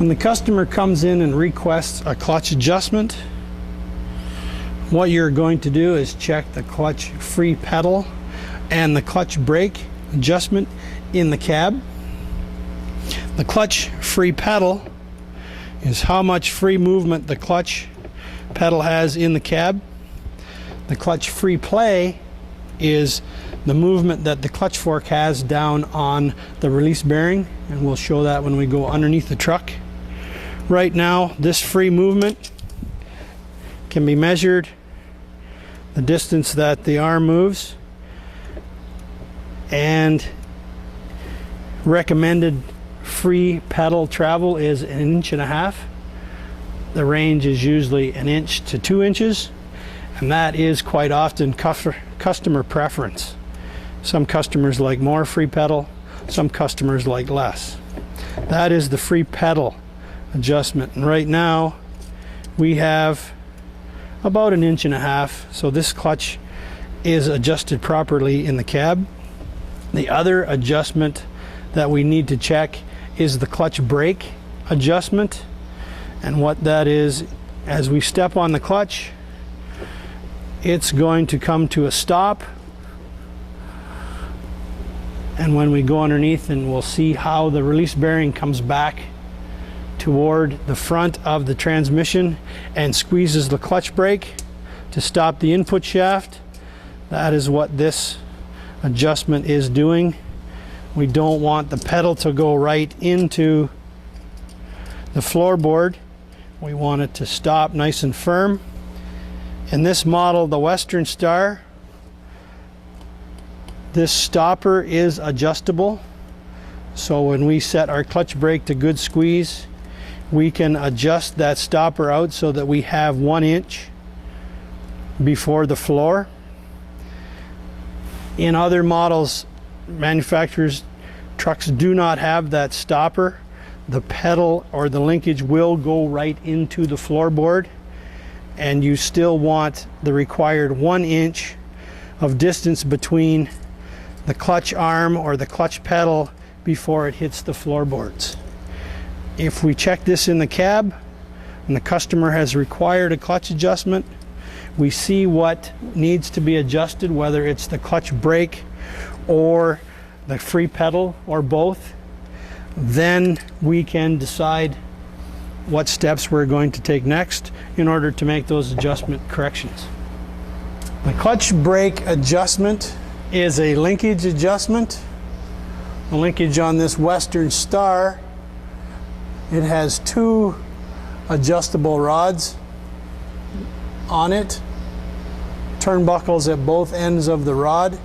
When the customer comes in and requests a clutch adjustment, what you're going to do is check the clutch free pedal and the clutch brake adjustment in the cab. The clutch free pedal is how much free movement the clutch pedal has in the cab. The clutch free play is the movement that the clutch fork has down on the release bearing, and we'll show that when we go underneath the truck. Right now, this free movement can be measured, the distance that the arm moves, and recommended free pedal travel is 1.5 inches. The range is usually 1 inch to 2 inches, and that is quite often customer preference. Some customers like more free pedal, some customers like less. That is the free pedal adjustment, and right now we have about 1.5 inches, so this clutch is adjusted properly in the cab. The other adjustment that we need to check is the clutch brake adjustment, and what that is, as we step on the clutch, it's going to come to a stop, and when we go underneath, and we'll see how the release bearing comes back toward the front of the transmission and squeezes the clutch brake to stop the input shaft. That is what this adjustment is doing. We don't want the pedal to go right into the floorboard. We want it to stop nice and firm. In this model, the Western Star, this stopper is adjustable. So when we set our clutch brake to good squeeze, we can adjust that stopper out so that we have 1 inch before the floor. In other models, manufacturers' trucks do not have that stopper. The pedal or the linkage will go right into the floorboard, and you still want the required 1 inch of distance between the clutch arm or the clutch pedal before it hits the floorboards. If we check this in the cab and the customer has required a clutch adjustment, we see what needs to be adjusted, whether it's the clutch brake or the free pedal or both. Then we can decide what steps we're going to take next in order to make those adjustment corrections. The clutch brake adjustment is a linkage adjustment. The linkage on this Western Star, it has 2 adjustable rods on it, turnbuckles at both ends of the rod,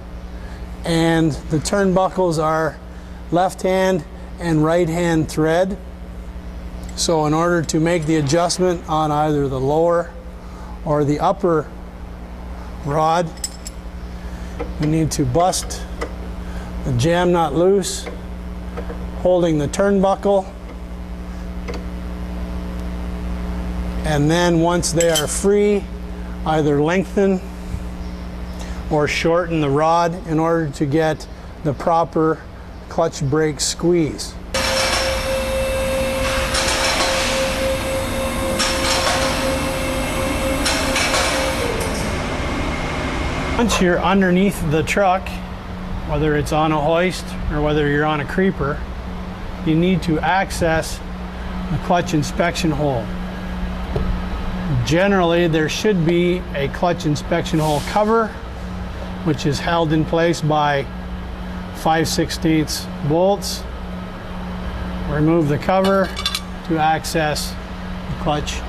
and the turnbuckles are left hand and right hand thread. So in order to make the adjustment on either the lower or the upper rod, we need to bust the jam nut loose, holding the turnbuckle, and then once they are free, either lengthen or shorten the rod in order to get the proper clutch brake squeeze. Once you're underneath the truck, whether it's on a hoist or whether you're on a creeper, you need to access the clutch inspection hole. Generally, there should be a clutch inspection hole cover, which is held in place by 5/16 bolts. Remove the cover to access the clutch